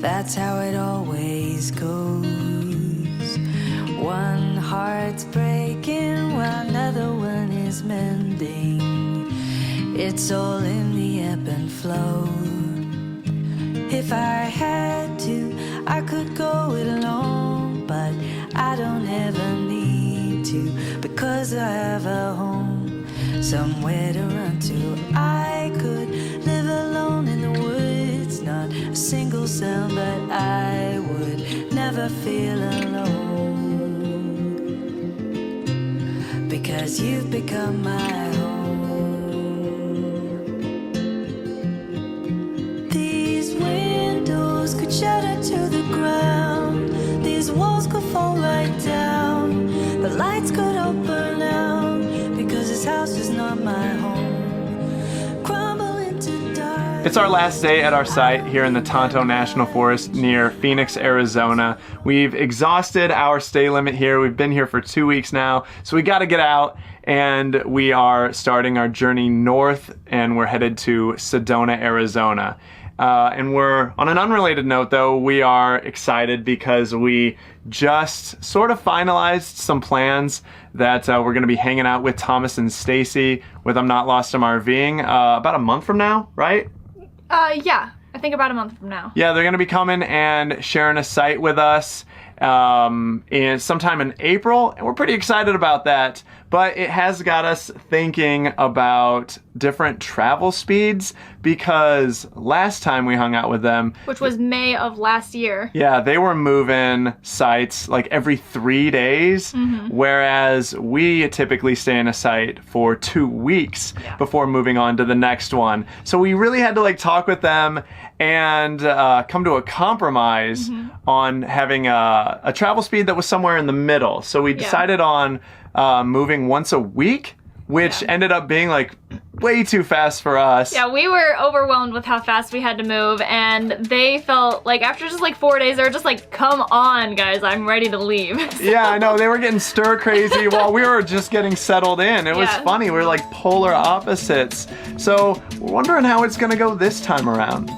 That's how it always goes. One heart's breaking while another one is mending. It's all in the ebb and flow. If I had to, I could go it alone, but I don't ever need to, because I have a home, somewhere to run to. I could live alone in the woods, not a single sound, but I would never feel alone, because you've become my home. These windows could shatter to the ground, these walls could fall right down, the lights could all burn out, because this house is not my home. Crumble into dark. It's our last day at our site here in the Tonto National Forest near Phoenix, Arizona. We've exhausted our stay limit here. We've been here for 2 weeks now, so we got to get out, and we are starting our journey north, and we're headed to Sedona, Arizona. And we're, on an unrelated note though, we are excited because we just sort of finalized some plans that we're going to be hanging out with Thomas and Stacy with I'm Not Lost, I'm RVing about a month from now, right? Yeah, I think about a month from now. Yeah, they're going to be coming and sharing a site with us sometime in April, and we're pretty excited about that. But it has got us thinking about different travel speeds, because last time we hung out with them, Which was May of last year. yeah, they were moving sites like every 3 days, whereas we typically stay in a site for 2 weeks before moving on to the next one. So we really had to like talk with them and come to a compromise on having a travel speed that was somewhere in the middle. So we decided on moving once a week, which ended up being like way too fast for us. Yeah, we were overwhelmed with how fast we had to move, and they felt like after just like 4 days, they were just like, come on guys, I'm ready to leave. Yeah, I know, they were getting stir crazy while we were just getting settled in. It was funny, we were like polar opposites. So we're wondering how it's gonna go this time around.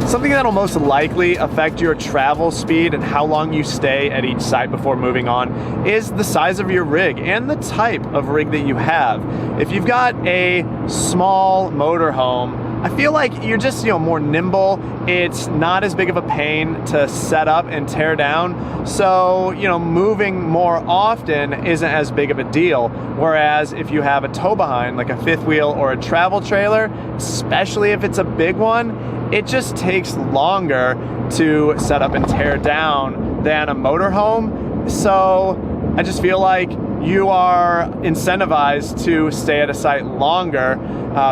Something that'll most likely affect your travel speed and how long you stay at each site before moving on is the size of your rig and the type of rig that you have. If you've got a small motorhome, I feel like you're just, more nimble. It's not as big of a pain to set up and tear down. So, moving more often isn't as big of a deal. Whereas if you have a tow behind, like a fifth wheel or a travel trailer, especially if it's a big one, it just takes longer to set up and tear down than a motorhome. So I just feel like you are incentivized to stay at a site longer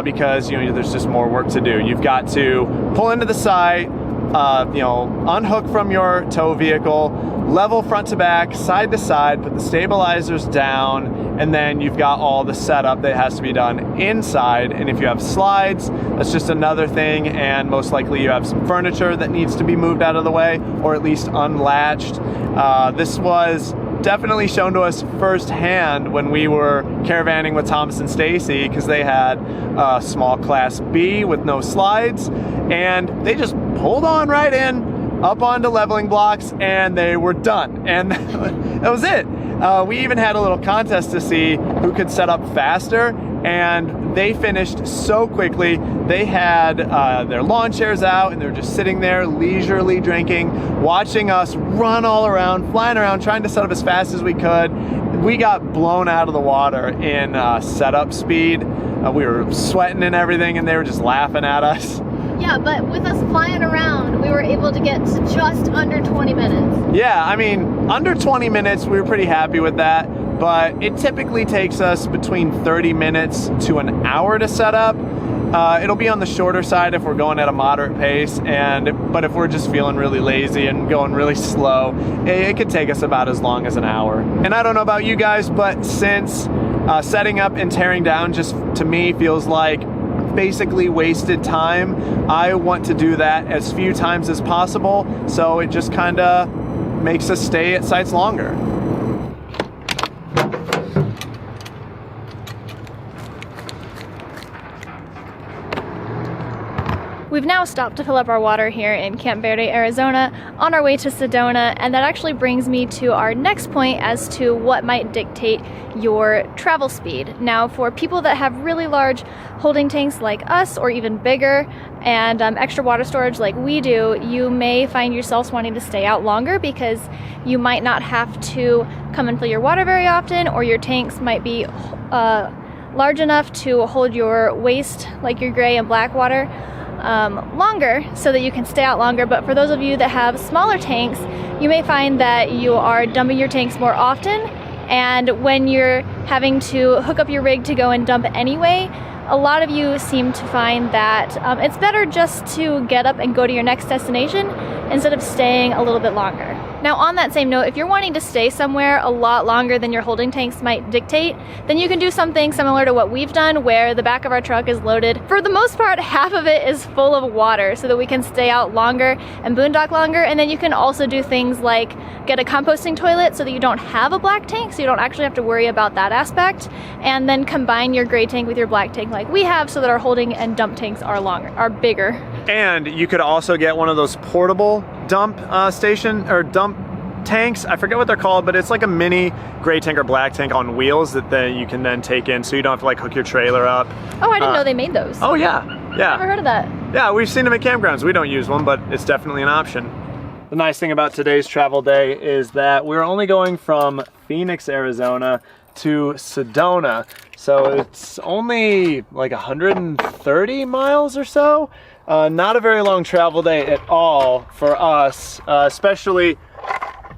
because there's just more work to do. You've got to pull into the site, unhook from your tow vehicle, level front to back, side to side, put the stabilizers down, and then you've got all the setup that has to be done inside. And if you have slides, that's just another thing, and most likely you have some furniture that needs to be moved out of the way, or at least unlatched. This was definitely shown to us firsthand when we were caravanning with Thomas and Stacy, because they had a small Class B with no slides, and they just pulled on right in, up onto leveling blocks, and they were done. And that was it. We even had a little contest to see who could set up faster, and they finished so quickly. They had their lawn chairs out, and they were just sitting there leisurely drinking, watching us run all around, flying around, trying to set up as fast as we could. We got blown out of the water in setup speed. We were sweating and everything, and they were just laughing at us. Yeah, but with us flying around, we were able to get to just under 20 minutes. Yeah, I mean, under 20 minutes, we were pretty happy with that, but it typically takes us between 30 minutes to an hour to set up. It'll be on the shorter side if we're going at a moderate pace, but if we're just feeling really lazy and going really slow, it could take us about as long as an hour. And I don't know about you guys, but since setting up and tearing down just to me feels like basically wasted time, I want to do that as few times as possible, so it just kind of makes us stay at sites longer. We've now stopped to fill up our water here in Camp Verde, Arizona, on our way to Sedona, and that actually brings me to our next point as to what might dictate your travel speed. Now, for people that have really large holding tanks like us, or even bigger, and extra water storage like we do, you may find yourselves wanting to stay out longer because you might not have to come and fill your water very often, or your tanks might be large enough to hold your waste, like your gray and black water, longer, so that you can stay out longer. But for those of you that have smaller tanks, you may find that you are dumping your tanks more often, and when you're having to hook up your rig to go and dump anyway, a lot of you seem to find that it's better just to get up and go to your next destination instead of staying a little bit longer. Now, on that same note, if you're wanting to stay somewhere a lot longer than your holding tanks might dictate, then you can do something similar to what we've done, where the back of our truck is loaded. For the most part, half of it is full of water so that we can stay out longer and boondock longer. And then you can also do things like get a composting toilet so that you don't have a black tank, so you don't actually have to worry about that aspect. And then combine your gray tank with your black tank like we have, so that our holding and dump tanks are bigger. And you could also get one of those portable dump dump tanks. I forget what they're called, but it's like a mini gray tank or black tank on wheels that then you can then take in, so you don't have to like hook your trailer up. Oh, I didn't know they made those. Oh yeah, yeah. I've never heard of that. Yeah, we've seen them at campgrounds. We don't use one, but it's definitely an option. The nice thing about today's travel day is that we're only going from Phoenix, Arizona to Sedona. So it's only like 130 miles or so. Not a very long travel day at all for us, especially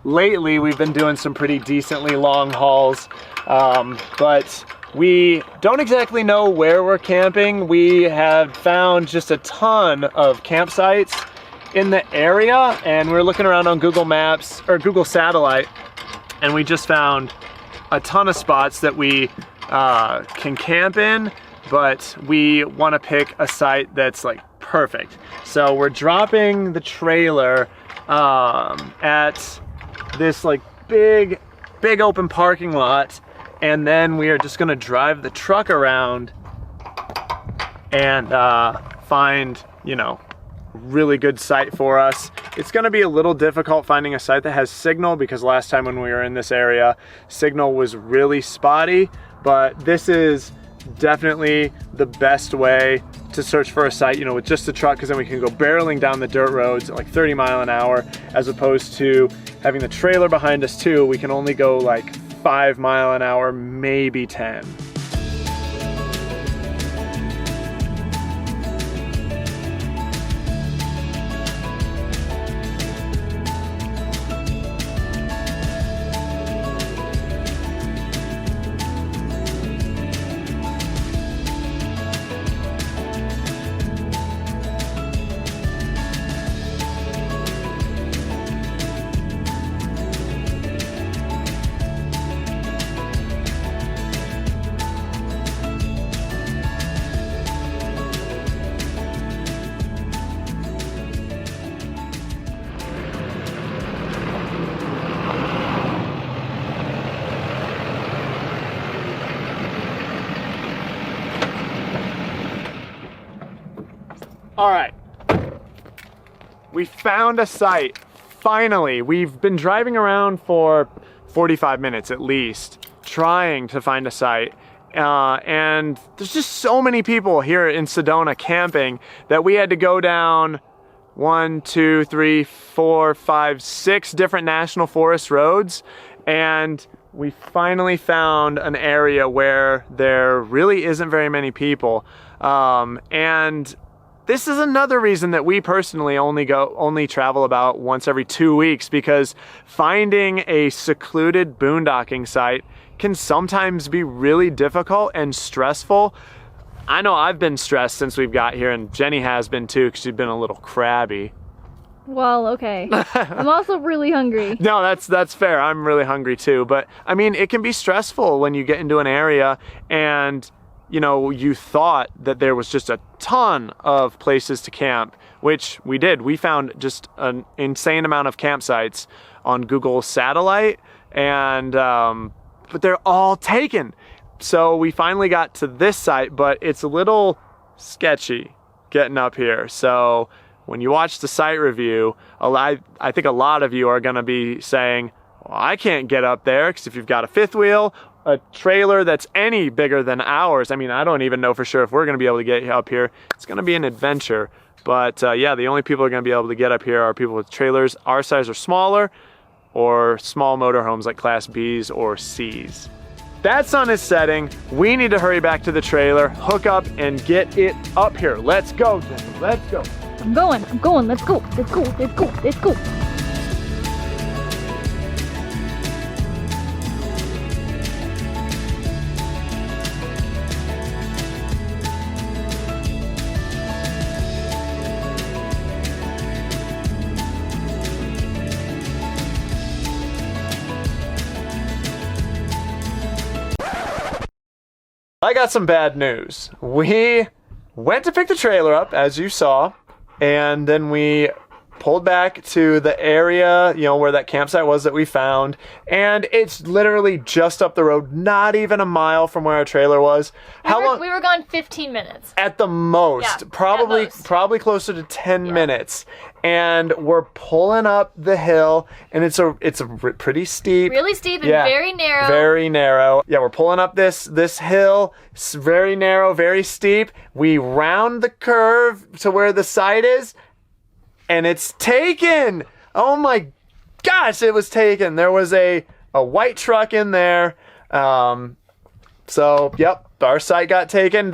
lately. We've been doing some pretty decently long hauls, but we don't exactly know where we're camping. We have found just a ton of campsites in the area, and we're looking around on Google Maps or Google Satellite, and we just found a ton of spots that we can camp in, but we want to pick a site that's like perfect. So we're dropping the trailer at this like big open parking lot, and then we are just gonna drive the truck around and find, you know, really good site for us. It's gonna be a little difficult finding a site that has signal, because last time when we were in this area, signal was really spotty, but this is definitely the best way to search for a site, you know, with just the truck, because then we can go barreling down the dirt roads at like 30 miles an hour, as opposed to having the trailer behind us too. We can only go like 5 miles an hour, maybe 10. All right, we found a site, finally. We've been driving around for 45 minutes at least, trying to find a site. And there's just so many people here in Sedona camping that we had to go down 1, 2, 3, 4, 5, 6 different national forest roads. And we finally found an area where there really isn't very many people. And this is another reason that we personally only travel about once every 2 weeks, because finding a secluded boondocking site can sometimes be really difficult and stressful. I know I've been stressed since we've got here, and Jenny has been too, because she's been a little crabby. Well, okay. I'm also really hungry. No, that's fair. I'm really hungry too. But I mean, it can be stressful when you get into an area and you thought that there was just a ton of places to camp, which we did. We found just an insane amount of campsites on Google Satellite, and but they're all taken. So we finally got to this site, but it's a little sketchy getting up here. So when you watch the site review, I think a lot of you are going to be saying, well, I can't get up there, because if you've got a fifth wheel, a trailer that's any bigger than ours, I mean, I don't even know for sure if we're going to be able to get up here. It's going to be an adventure. But yeah, the only people who are going to be able to get up here are people with trailers our size or smaller, or small motorhomes like Class Bs or Cs. That sun is setting. We need to hurry back to the trailer, hook up, and get it up here. Let's go, Jenny. Let's go. I'm going. Let's go. I got some bad news. We went to pick the trailer up, as you saw, and then we pulled back to the area, where that campsite was that we found, and it's literally just up the road, not even a mile from where our trailer was. How long? We were gone 15 minutes. At the most. Yeah, probably closer to 10 minutes. And we're pulling up the hill, and it's a pretty steep. Really steep and very narrow. Very narrow. Yeah, we're pulling up this hill. It's very narrow, very steep. We round the curve to where the site is, and it's taken. Oh my gosh, it was taken. There was a white truck in there. So, yep, our site got taken.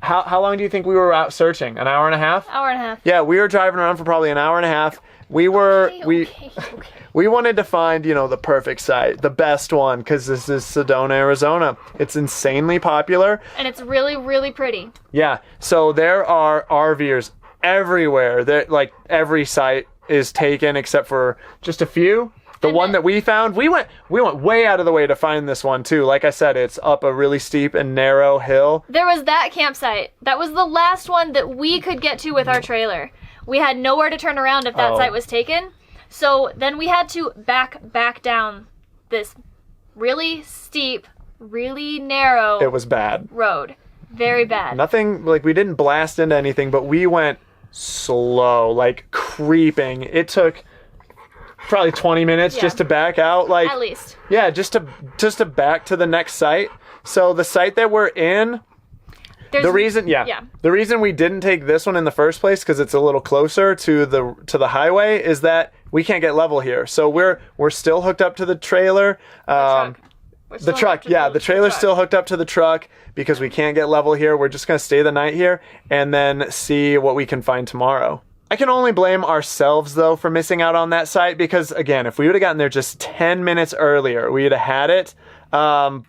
How long do you think we were out searching? An hour and a half? Hour and a half. Yeah, we were driving around for probably an hour and a half. We wanted to find, the perfect site, the best one, because this is Sedona, Arizona. It's insanely popular. And it's really, really pretty. Yeah, so there are RVers everywhere. Like, every site is taken except for just a few. The one that we found, we went way out of the way to find this one too. Like I said, it's up a really steep and narrow hill. There was that campsite. That was the last one that we could get to with our trailer. We had nowhere to turn around if that site was taken. So then we had to back down this really steep, really narrow It was bad. Road. Very bad. Nothing, like, we didn't blast into anything, but we went slow, like creeping. It took probably 20 minutes just to back out, like, at least. Yeah, just to back to the next site. So the site that we're in, the reason we didn't take this one in the first place, because it's a little closer to the highway, is that we can't get level here. So we're still hooked up to the trailer. The trailer's still hooked up to the truck because we can't get level here. We're just gonna stay the night here and then see what we can find tomorrow. I can only blame ourselves, though, for missing out on that site, because, again, if we would have gotten there just 10 minutes earlier, we would have had it. Or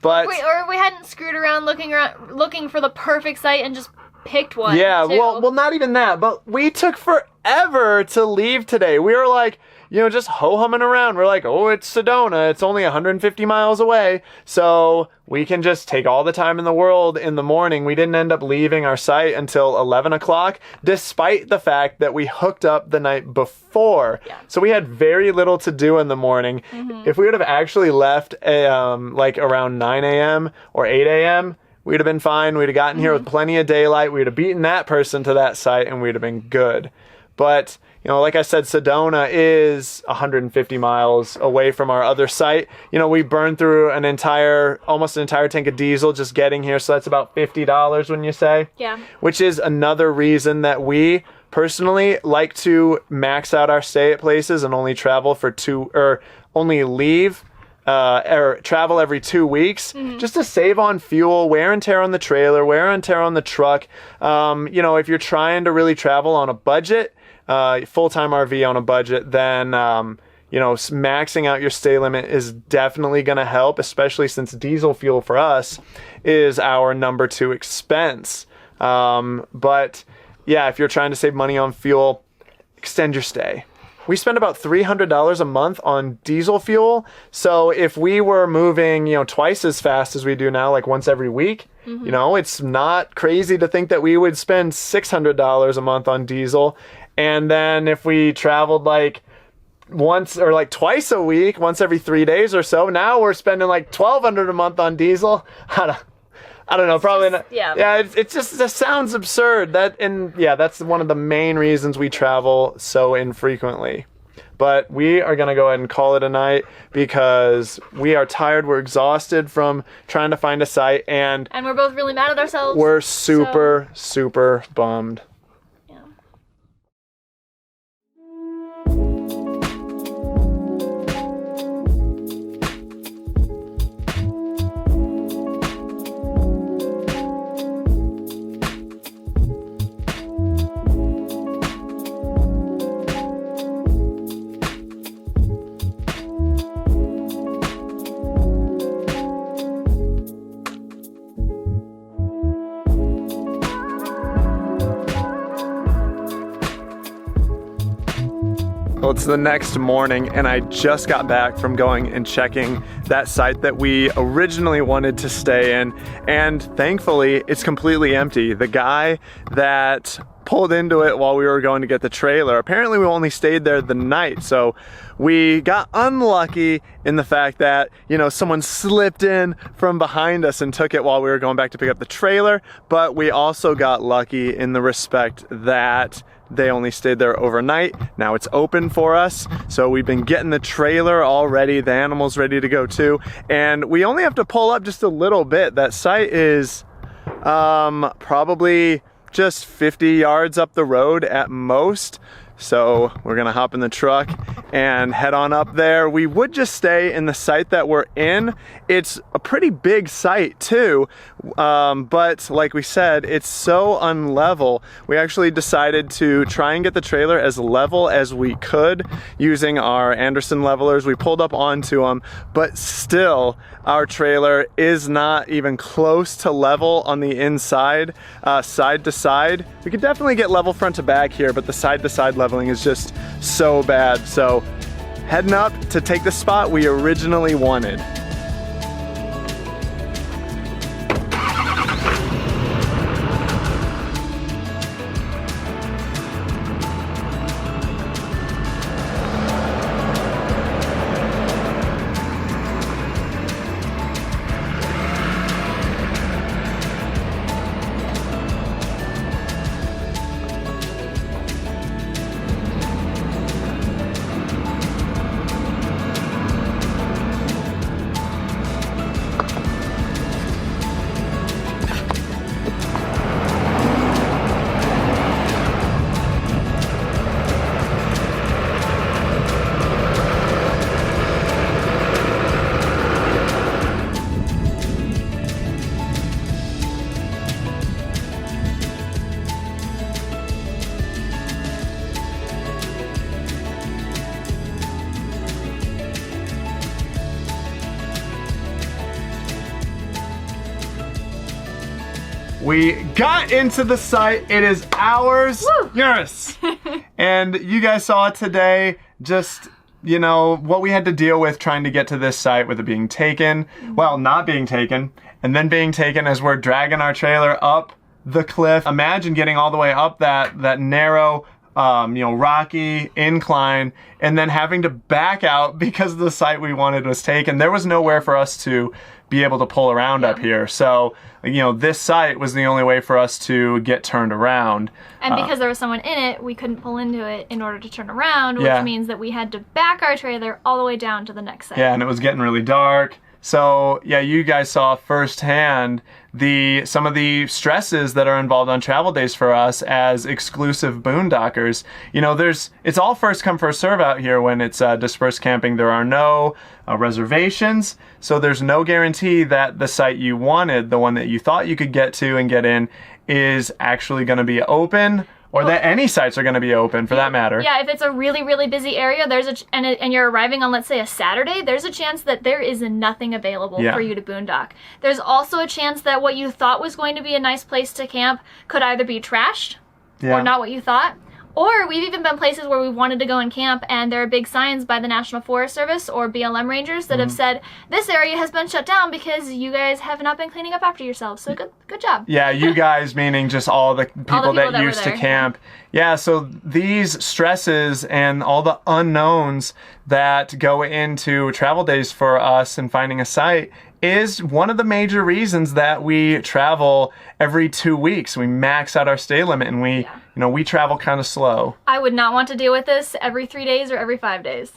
we hadn't screwed around looking for the perfect site and just picked one. Yeah, too. well, not even that, but we took forever to leave today. We were like, just ho-humming around. We're like, oh, it's Sedona. It's only 150 miles away, so we can just take all the time in the world in the morning. We didn't end up leaving our site until 11 o'clock, despite the fact that we hooked up the night before. Yeah. So we had very little to do in the morning. Mm-hmm. If we would have actually left like around 9 a.m. or 8 a.m., we'd have been fine. We'd have gotten here with plenty of daylight. We'd have beaten that person to that site, and we'd have been good. But, like I said, Sedona is 150 miles away from our other site. We burned through almost an entire tank of diesel just getting here, so that's about $50, wouldn't you say? Yeah. Which is another reason that we personally like to max out our stay at places and only travel for only leave or travel every 2 weeks, just to save on fuel, wear and tear on the trailer, wear and tear on the truck. You know, if you're trying to really travel on a budget, full-time RV on a budget, then, you know, maxing out your stay limit is definitely going to help, especially since diesel fuel for us is our number 2 expense. But yeah, if you're trying to save money on fuel, extend your stay. We spend about $300 a month on diesel fuel. So if we were moving, you know, twice as fast as we do now, like once every week, you know, it's not crazy to think that we would spend $600 a month on diesel. And then if we traveled like once or like twice a week, once every 3 days or so, now we're spending like $1,200 a month on diesel. I don't know, probably not. Yeah, it just sounds absurd. That's one of the main reasons we travel so infrequently. But we are going to go ahead and call it a night because we are tired, we're exhausted from trying to find a site, and we're both really mad at ourselves. We're super bummed. Well, it's the next morning and I just got back from going and checking that site that we originally wanted to stay in, and thankfully it's completely empty. The guy that pulled into it while we were going to get the trailer, apparently we only stayed there the night, so we got unlucky in the fact that, you know, someone slipped in from behind us and took it while we were going back to pick up the trailer, but we also got lucky in the respect that they only stayed there overnight. Now it's open for us, so we've been getting the trailer all ready, the animals ready to go too, and we only have to pull up just a little bit. That site is probably just 50 yards up the road at most. So we're gonna hop in the truck and head on up there. We would just stay in the site that we're in. It's a pretty big site too, but like we said, it's so unlevel. We actually decided to try and get the trailer as level as we could using our Anderson levelers. We pulled up onto them, but still our trailer is not even close to level on the inside, side to side. We could definitely get level front to back here, but the side to side leveling is just so bad. So heading up to take the spot we originally wanted. We got into the site. It is ours. Woo! Yours. And you guys saw it today. Just, you know, what we had to deal with trying to get to this site with it being taken. Well, not being taken. And then being taken as we're dragging our trailer up the cliff. Imagine getting all the way up that narrow, you know, rocky incline, and then having to back out because the site we wanted was taken. There was nowhere for us to be able to pull around up here. So, you know, this site was the only way for us to get turned around. And because there was someone in it, we couldn't pull into it in order to turn around, which means that we had to back our trailer all the way down to the next site. Yeah, and it was getting really dark. So, yeah, you guys saw firsthand some of the stresses that are involved on travel days for us as exclusive boondockers. You know, it's all first come first serve out here when it's dispersed camping. There are no reservations, so there's no guarantee that the site you wanted, the one that you thought you could get to and get in, is actually going to be open. Or that any sites are going to be open, for that matter. Yeah, if it's a really, really busy area, and you're arriving on, let's say, a Saturday, there's a chance that there is nothing available for you to boondock. There's also a chance that what you thought was going to be a nice place to camp could either be trashed or not what you thought. Or we've even been places where we wanted to go and camp, and there are big signs by the National Forest Service or BLM rangers that have said, this area has been shut down because you guys have not been cleaning up after yourselves. So good job. Yeah, you guys meaning just all the people that used to camp. Yeah, so these stresses and all the unknowns that go into travel days for us and finding a site is one of the major reasons that we travel every 2 weeks. We max out our stay limit, and we travel kind of slow. I would not want to deal with this every 3 days or every 5 days.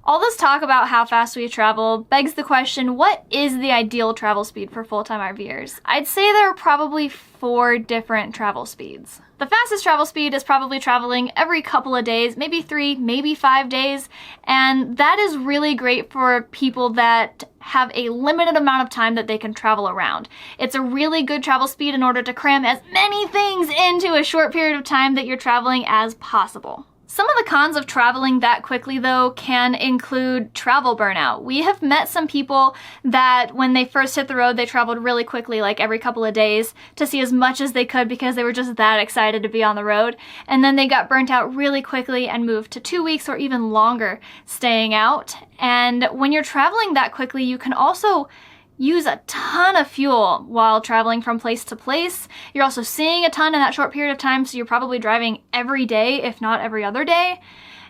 All this talk about how fast we travel begs the question, what is the ideal travel speed for full-time RVers? I'd say there are probably 4 different travel speeds. The fastest travel speed is probably traveling every couple of days, maybe 3, maybe 5 days, and that is really great for people that have a limited amount of time that they can travel around. It's a really good travel speed in order to cram as many things into a short period of time that you're traveling as possible. Some of the cons of traveling that quickly, though, can include travel burnout. We have met some people that when they first hit the road, they traveled really quickly, like every couple of days, to see as much as they could because they were just that excited to be on the road. And then they got burnt out really quickly and moved to 2 weeks or even longer staying out. And when you're traveling that quickly, you can also use a ton of fuel while traveling from place to place. You're also seeing a ton in that short period of time, so you're probably driving every day, if not every other day.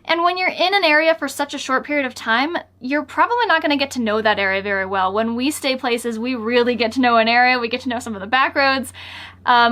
And when you're in an area for such a short period of time, you're probably not going to get to know that area very well. When we stay places, we really get to know an area. We get to know some of the back roads.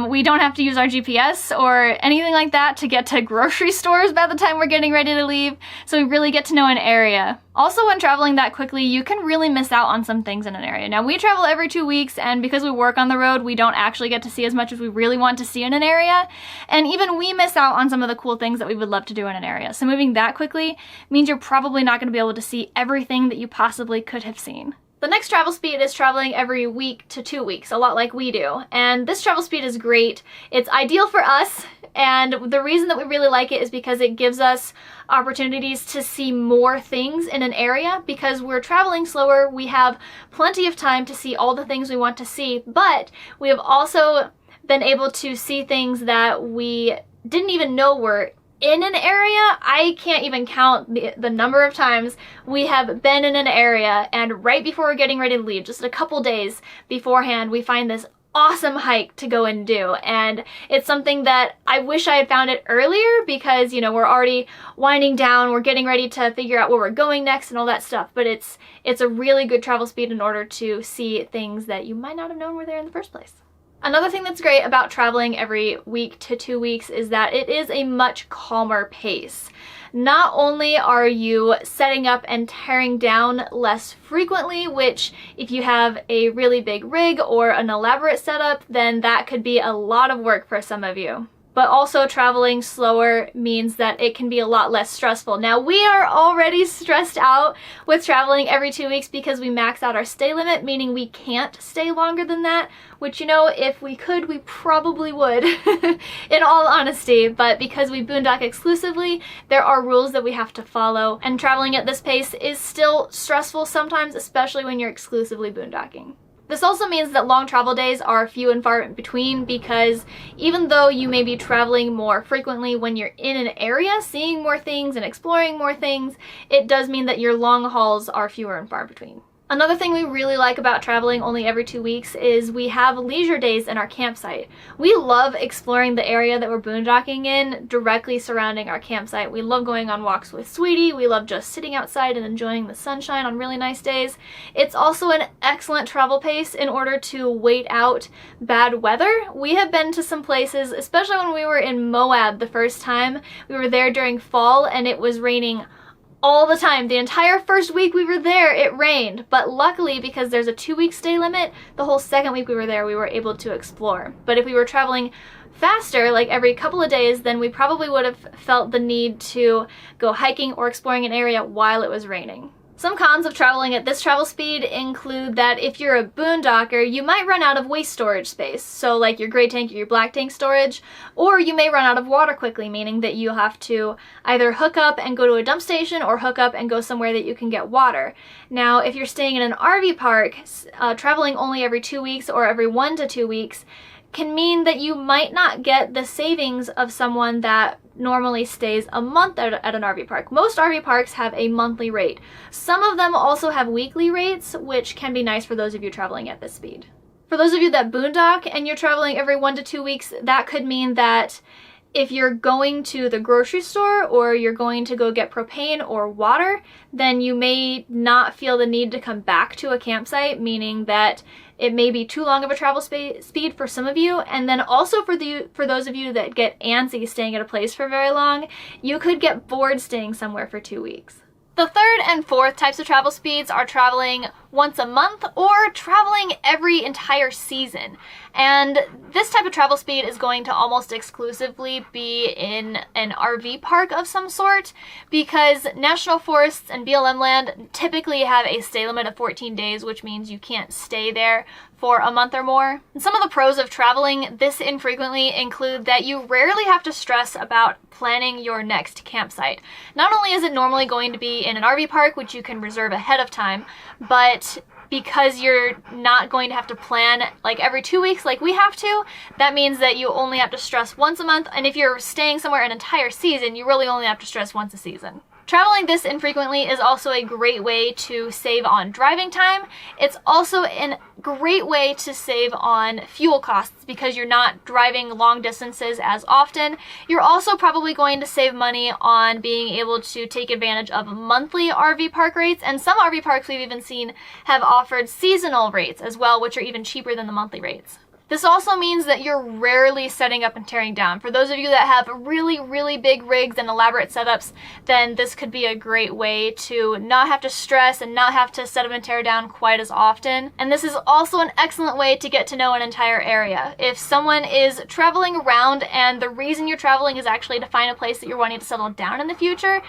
We don't have to use our GPS or anything like that to get to grocery stores by the time we're getting ready to leave. So we really get to know an area. Also, when traveling that quickly, you can really miss out on some things in an area. Now, we travel every 2 weeks, and because we work on the road, we don't actually get to see as much as we really want to see in an area. And even we miss out on some of the cool things that we would love to do in an area. So moving that quickly means you're probably not going to be able to see everything that you possibly could have seen. The next travel speed is traveling every week to 2 weeks, a lot like we do. And this travel speed is great. It's ideal for us, and the reason that we really like it is because it gives us opportunities to see more things in an area. Because we're traveling slower, we have plenty of time to see all the things we want to see, but we have also been able to see things that we didn't even know were in an area. I can't even count the number of times we have been in an area and right before we're getting ready to leave, just a couple days beforehand, we find this awesome hike to go and do. And it's something that I wish I had found it earlier because, we're already winding down, we're getting ready to figure out where we're going next and all that stuff. But it's a really good travel speed in order to see things that you might not have known were there in the first place. Another thing that's great about traveling every week to 2 weeks is that it is a much calmer pace. Not only are you setting up and tearing down less frequently, which if you have a really big rig or an elaborate setup, then that could be a lot of work for some of you. But also traveling slower means that it can be a lot less stressful. Now, we are already stressed out with traveling every 2 weeks because we max out our stay limit, meaning we can't stay longer than that, which, if we could, we probably would, in all honesty. But because we boondock exclusively, there are rules that we have to follow, and traveling at this pace is still stressful sometimes, especially when you're exclusively boondocking. This also means that long travel days are few and far in between because even though you may be traveling more frequently when you're in an area, seeing more things and exploring more things, it does mean that your long hauls are fewer and far between. Another thing we really like about traveling only every 2 weeks is we have leisure days in our campsite. We love exploring the area that we're boondocking in directly surrounding our campsite. We love going on walks with Sweetie. We love just sitting outside and enjoying the sunshine on really nice days. It's also an excellent travel pace in order to wait out bad weather. We have been to some places, especially when we were in Moab the first time. We were there during fall and it was raining all the time. The entire first week we were there, it rained. But luckily, because there's a 2-week stay limit, the whole second week we were there, we were able to explore. But if we were traveling faster, like every couple of days, then we probably would have felt the need to go hiking or exploring an area while it was raining. Some cons of traveling at this travel speed include that if you're a boondocker, you might run out of waste storage space, so like your gray tank or your black tank storage, or you may run out of water quickly, meaning that you'll have to either hook up and go to a dump station or hook up and go somewhere that you can get water. Now, if you're staying in an RV park, traveling only every 2 weeks or every 1 to 2 weeks can mean that you might not get the savings of someone that normally stays a month at an RV park. Most RV parks have a monthly rate. Some of them also have weekly rates, which can be nice for those of you traveling at this speed. For those of you that boondock and you're traveling every 1 to 2 weeks, that could mean that if you're going to the grocery store or you're going to go get propane or water, then you may not feel the need to come back to a campsite, meaning that it may be too long of a travel speed for some of you. And then also for those of you that get antsy staying at a place for very long, you could get bored staying somewhere for 2 weeks. The third and fourth types of travel speeds are traveling once a month or traveling every entire season. And this type of travel speed is going to almost exclusively be in an RV park of some sort, because national forests and BLM land typically have a stay limit of 14 days, which means you can't stay there for a month or more. And some of the pros of traveling this infrequently include that you rarely have to stress about planning your next campsite. Not only is it normally going to be in an RV park, which you can reserve ahead of time, but because you're not going to have to plan like every 2 weeks like we have to, that means that you only have to stress once a month. And if you're staying somewhere an entire season, you really only have to stress once a season. Traveling this infrequently is also a great way to save on driving time. It's also a great way to save on fuel costs because you're not driving long distances as often. You're also probably going to save money on being able to take advantage of monthly RV park rates, and some RV parks we've even seen have offered seasonal rates as well, which are even cheaper than the monthly rates. This also means that you're rarely setting up and tearing down. For those of you that have really, really big rigs and elaborate setups, then this could be a great way to not have to stress and not have to set up and tear down quite as often. And this is also an excellent way to get to know an entire area. If someone is traveling around and the reason you're traveling is actually to find a place that you're wanting to settle down in the future,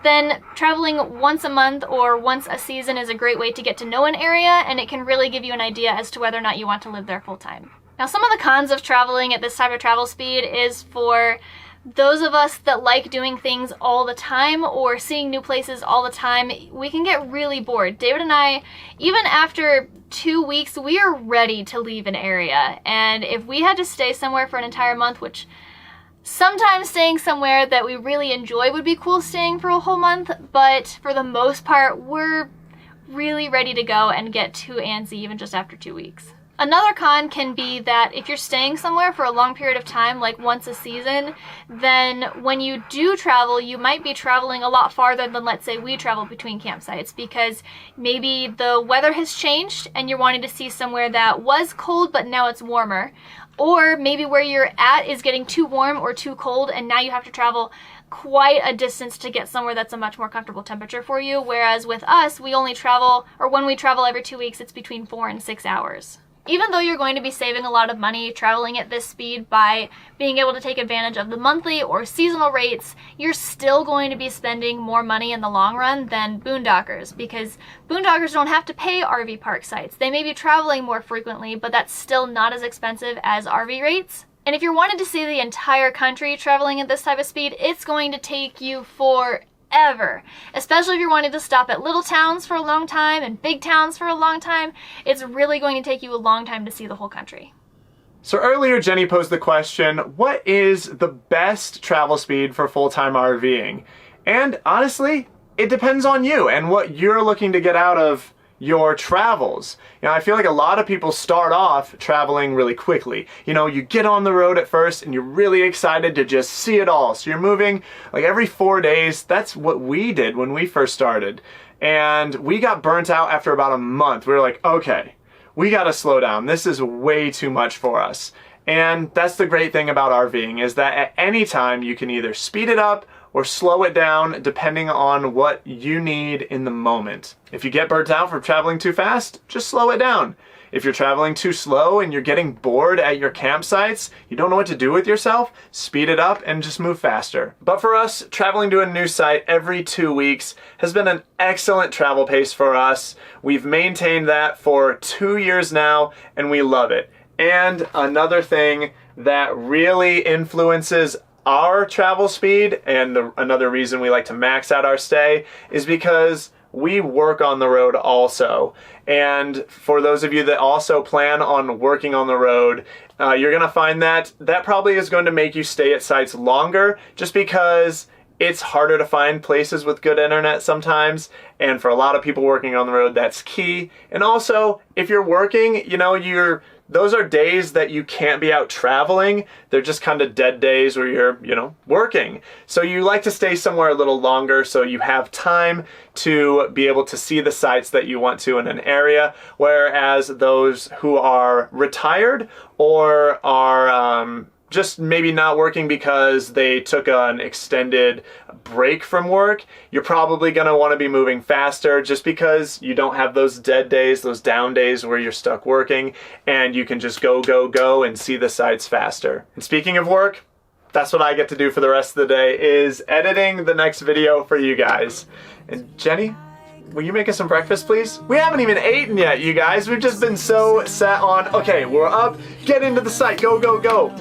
then traveling once a month or once a season is a great way to get to know an area, and it can really give you an idea as to whether or not you want to live there full time. Now, some of the cons of traveling at this type of travel speed is for those of us that like doing things all the time or seeing new places all the time. We can get really bored. David and I, even after 2 weeks, we are ready to leave an area. And if we had to stay somewhere for an entire month, which sometimes staying somewhere that we really enjoy would be cool staying for a whole month, but for the most part, we're really ready to go and get too antsy even just after 2 weeks. Another con can be that if you're staying somewhere for a long period of time, like once a season, then when you do travel, you might be traveling a lot farther than, let's say, we travel between campsites, because maybe the weather has changed and you're wanting to see somewhere that was cold but now it's warmer. Or maybe where you're at is getting too warm or too cold and now you have to travel quite a distance to get somewhere that's a much more comfortable temperature for you. Whereas with us, we only travel, or when we travel every 2 weeks, it's between 4 and 6 hours. Even though you're going to be saving a lot of money traveling at this speed by being able to take advantage of the monthly or seasonal rates, you're still going to be spending more money in the long run than boondockers, because boondockers don't have to pay RV park sites. They may be traveling more frequently, but that's still not as expensive as RV rates. And if you're wanting to see the entire country traveling at this type of speed, it's going to take you forever. Especially if you're wanting to stop at little towns for a long time and big towns for a long time, it's really going to take you a long time to see the whole country. So earlier Jenny posed the question, what is the best travel speed for full-time RVing? And honestly, it depends on you and what you're looking to get out of your travels. You know, I feel like a lot of people start off traveling really quickly. You know, you get on the road at first and you're really excited to just see it all. So you're moving like every 4 days. That's what we did when we first started. And we got burnt out after about a month. We were like, okay, we gotta slow down. This is way too much for us. And that's the great thing about RVing, is that at any time you can either speed it up or slow it down depending on what you need in the moment. If you get burnt out from traveling too fast, just slow it down. If you're traveling too slow and you're getting bored at your campsites, you don't know what to do with yourself, speed it up and just move faster. But for us, traveling to a new site every 2 weeks has been an excellent travel pace for us. We've maintained that for 2 years now and we love it. And another thing that really influences our travel speed, and another reason we like to max out our stay, is because we work on the road also. And for those of you that also plan on working on the road, you're gonna find that that probably is going to make you stay at sites longer, just because it's harder to find places with good internet sometimes. And for a lot of people working on the road, that's key. And also, if you're working, you know, those are days that you can't be out traveling. They're just kind of dead days where you're, you know, working. So you like to stay somewhere a little longer so you have time to be able to see the sites that you want to in an area. Whereas those who are retired or are just maybe not working because they took an extended break from work, you're probably gonna wanna be moving faster just because you don't have those dead days, those down days where you're stuck working, and you can just go, go, go and see the sites faster. And speaking of work, that's what I get to do for the rest of the day, is editing the next video for you guys. And Jenny, will you make us some breakfast, please? We haven't even eaten yet, you guys. We've just been so set on, okay, we're up, get into the site, go, go, go.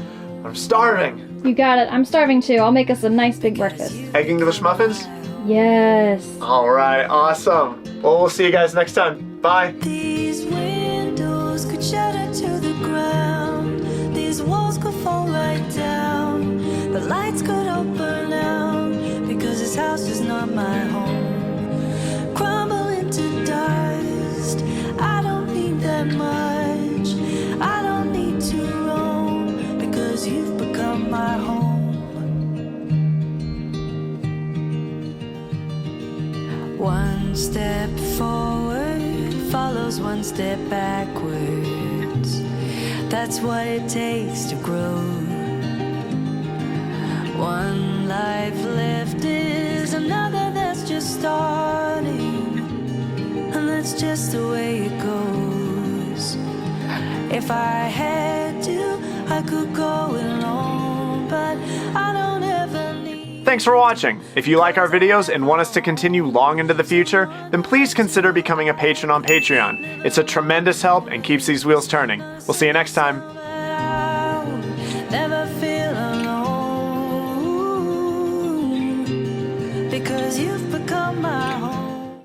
I'm starving. You got it. I'm starving too. I'll make us a nice big breakfast. Egg English muffins? Yes. All right, awesome. Well, we'll see you guys next time. Bye. These windows could shatter to the ground. These walls could fall right down. The lights could all burn out, because this house is not my home. Crumble into dust. I don't need that much. I don't need to roam, because you've become my home. One step forward follows one step backwards. That's what it takes to grow. One life left is another that's just starting, and that's just the way it goes. If I had to, I could go it alone, but I don't ever need. Thanks for watching. If you like our videos and want us to continue long into the future, then please consider becoming a patron on Patreon. It's a tremendous help and keeps these wheels turning. We'll see you next time. Never feel alone, because you've become